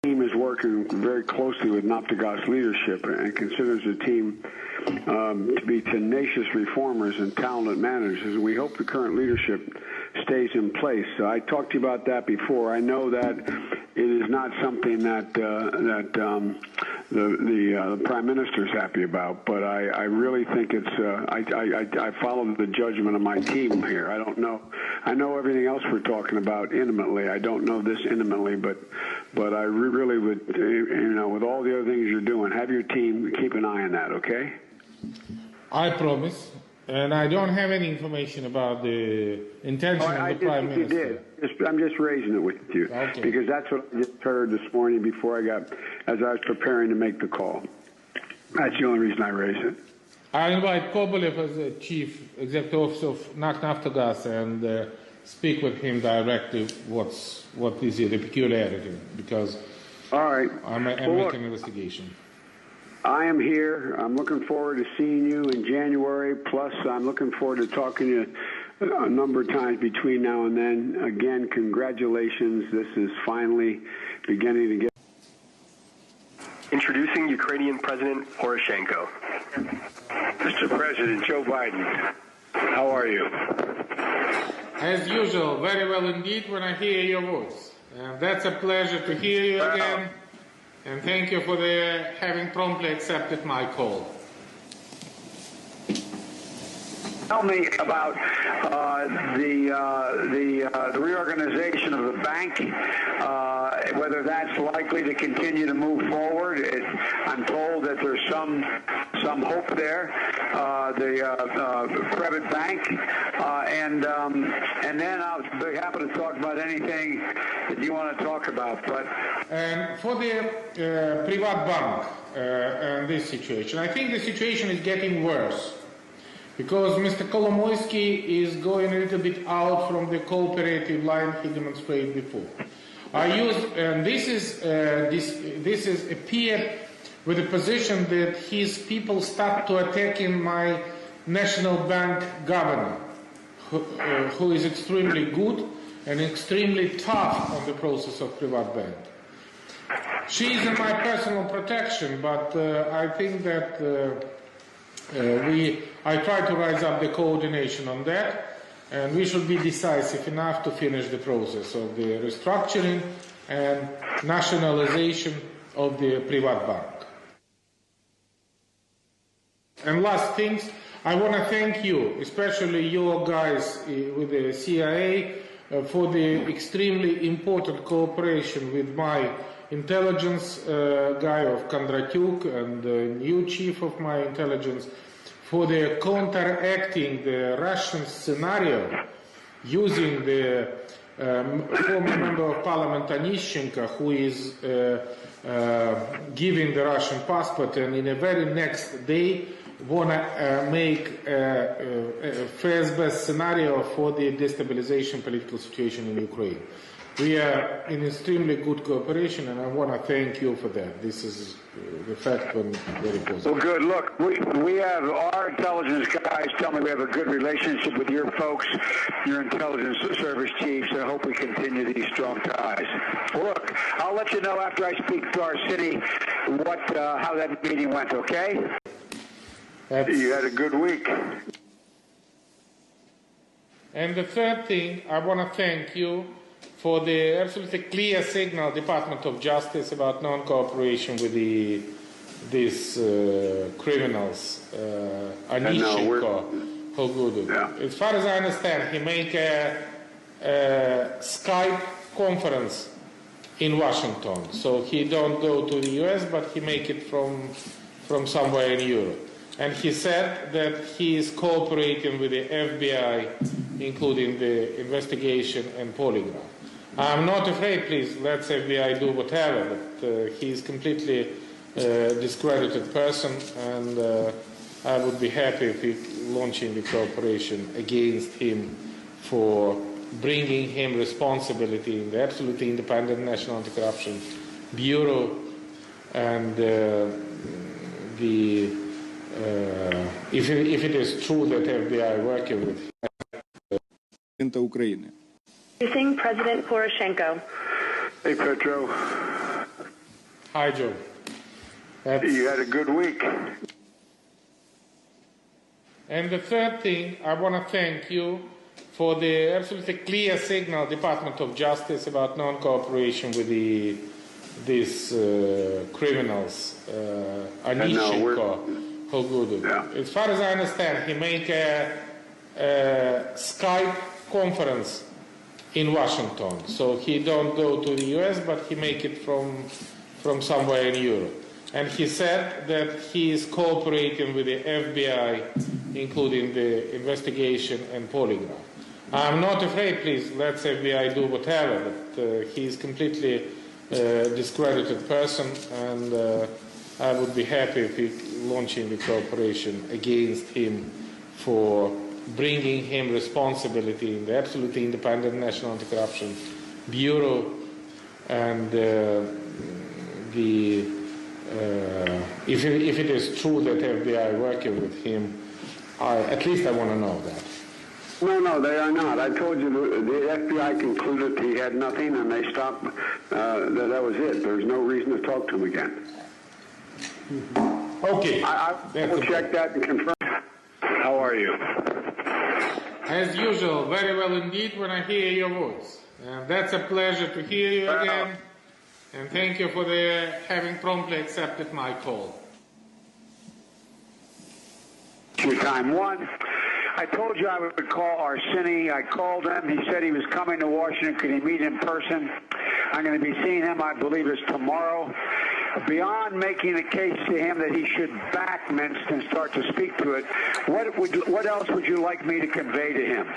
team is working very closely with Naftagaz leadership and considers the team to be tenacious reformers and talented managers. We hope the current leadership stays in place. I talked to you about that before. I know that it is not something that the Prime Minister is happy about, but I really think it's. I follow the judgment of my team here. I don't know. I know everything else we're talking about intimately. I don't know this intimately, but I really would, with all the other things you're doing, have your team keep an eye on that. Okay? I promise. And I don't have any information about the intention of the Prime Minister. You did. I'm just raising it with you, okay, because that's what I just heard this morning before as I was preparing to make the call. That's the only reason I raised it. I invite Kobolev as the Chief Executive Officer of Naftagaz and speak with him directly what is the peculiarity, because all right. I'm making an investigation. I am here. I'm looking forward to seeing you in January. Plus, I'm looking forward to talking to you a number of times between now and then. Again, congratulations. This is finally beginning to get... Introducing Ukrainian President Poroshenko. Mr. President Joe Biden, how are you? As usual, very well indeed when I hear your voice. And that's a pleasure to hear you again. And thank you for having promptly accepted my call. Tell me about the reorganization of the bank, whether that's likely to continue to move forward. I'm told that there's some hope there. The private bank, and then I'll be happy to talk about anything that you want to talk about. But for the private bank and this situation, I think the situation is getting worse, because Mr. Kolomoisky is going a little bit out from the cooperative line he demonstrated before. This is appeared with the position that his people start to attacking my national bank governor, who is extremely good and extremely tough on the process of private bank. She is in my personal protection, but I think that I try to rise up the coordination on that, and we should be decisive enough to finish the process of the restructuring and nationalization of the private bank. And last things, I want to thank you, especially your guys with the CIA, for the extremely important cooperation with my intelligence guy of Kondratyuk and the new chief of my intelligence, for the counteracting the Russian scenario using the former member of parliament Anishchenko, who is giving the Russian passport, and in the very next day want to make a first best scenario for the destabilization political situation in Ukraine. We are in extremely good cooperation, and I want to thank you for that. This is the fact when very positive. Well, good. Look, we have our intelligence guys tell me we have a good relationship with your folks, your intelligence service chiefs, and I hope we continue these strong ties. Well, look, I'll let you know after I speak to our city how that meeting went, okay? You had a good week. And the third thing, I want to thank you for the absolutely clear signal Department of Justice about non-cooperation with these criminals, Anishchenko, Hogudu. Yeah. As far as I understand, he made a Skype conference in Washington. So he don't go to the US, but he make it from somewhere in Europe. And he said that he is cooperating with the FBI, including the investigation and polygraph. I'm not afraid, please, let FBI do whatever, but he is completely discredited person, and I would be happy if he launching the cooperation against him for bringing him responsibility in the absolutely independent National Anti-Corruption Bureau, and if it is true that FBI working with President Poroshenko. Hey, Petro. Hi, Joe. You had a good week. And the third thing, I want to thank you for the absolutely clear signal, Department of Justice, about non-cooperation with these criminals, Anishchenko, Hogudu. Yeah. As far as I understand, he made a Skype conference in Washington. So he don't go to the US, but he make it from somewhere in Europe. And he said that he is cooperating with the FBI, including the investigation and polygraph. I'm not afraid, please, let FBI do whatever, but he is completely discredited person, and I would be happy if he launching the cooperation against him for bringing him responsibility in the absolutely independent National Anti-Corruption Bureau, and if it is true that FBI working with him, at least I want to know that. No, they are not. I told you the FBI concluded he had nothing, and they stopped. That was it. There's no reason to talk to him again. Okay. I will check that and confirm. How are you? As usual, very well indeed when I hear your voice. And that's a pleasure to hear you again. And thank you for having promptly accepted my call. Your time one. I told you I would call Arseni. I called him. He said he was coming to Washington. Could he meet in person? I'm going to be seeing him, I believe, is tomorrow. Beyond making a case to him that he should back Minsk and start to speak to it, what else would you like me to convey to him?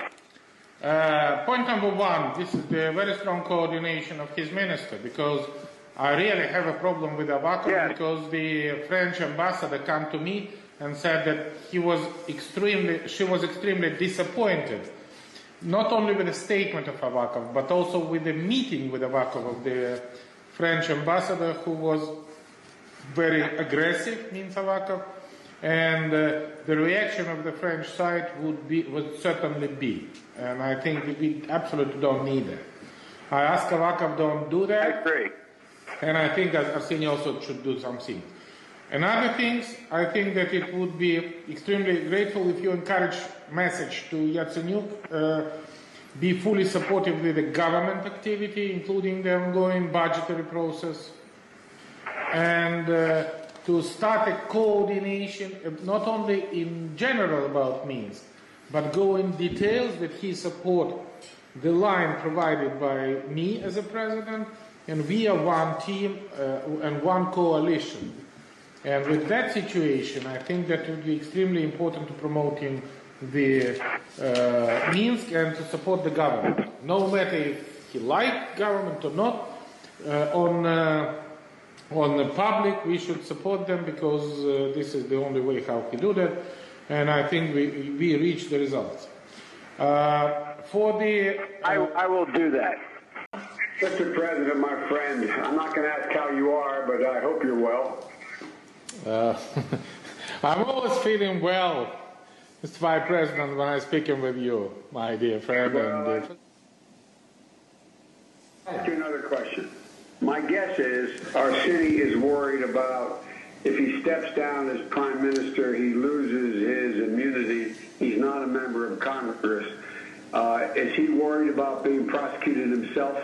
Point number one, this is the very strong coordination of his minister, because I really have a problem with Avakov, because the French ambassador came to me and said that she was extremely disappointed, not only with the statement of Avakov, but also with the meeting with Avakov of the French ambassador, who was very aggressive, means Avakov, and the reaction of the French side would certainly be, and I think we absolutely don't need that. I asked Avakov don't do that. I agree. And I think that Arseni also should do something. Another things, I think that it would be extremely grateful if you encourage message to Yatsenyuk, be fully supportive with the government activity, including the ongoing budgetary process, and to start a coordination, not only in general about Minsk, but go in details that he support the line provided by me as a president, and we are one team and one coalition. And with that situation, I think that it would be extremely important to promoting the Minsk and to support the government. No matter if he likes government or not, on the public, we should support them, because this is the only way how we do that. And I think we reach the results. I will do that. Mr. President, my friend, I'm not going to ask how you are, but I hope you're well. I'm always feeling well, Mr. Vice President, when I'm speaking with you, my dear friend. I'll ask you another question. My guess is Arseni is worried about if he steps down as Prime Minister, he loses his immunity. He's not a member of Congress. Is he worried about being prosecuted himself?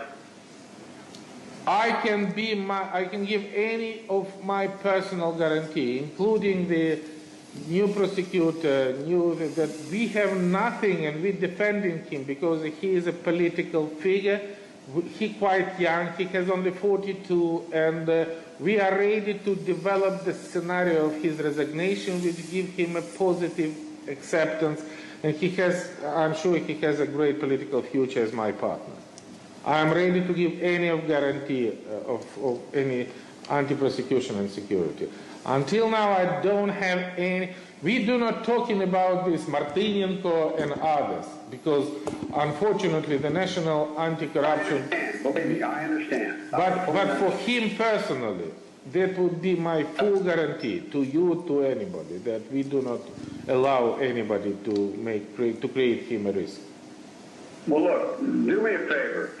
I can give any of my personal guarantee, including the new prosecutor, that we have nothing, and we're defending him because he is a political figure. He's quite young, he has only 42, and we are ready to develop the scenario of his resignation, which give him a positive acceptance, and I'm sure he has a great political future as my partner. I am ready to give any of guarantee of any anti-prosecution and security. Until now, I don't have any. We do not talking about this Martynenko and others, because unfortunately the National Anti-Corruption. Believe me, I understand. But for him personally, that would be my full guarantee to you, to anybody, that we do not allow anybody to create him a risk. Well, look, do me a favor.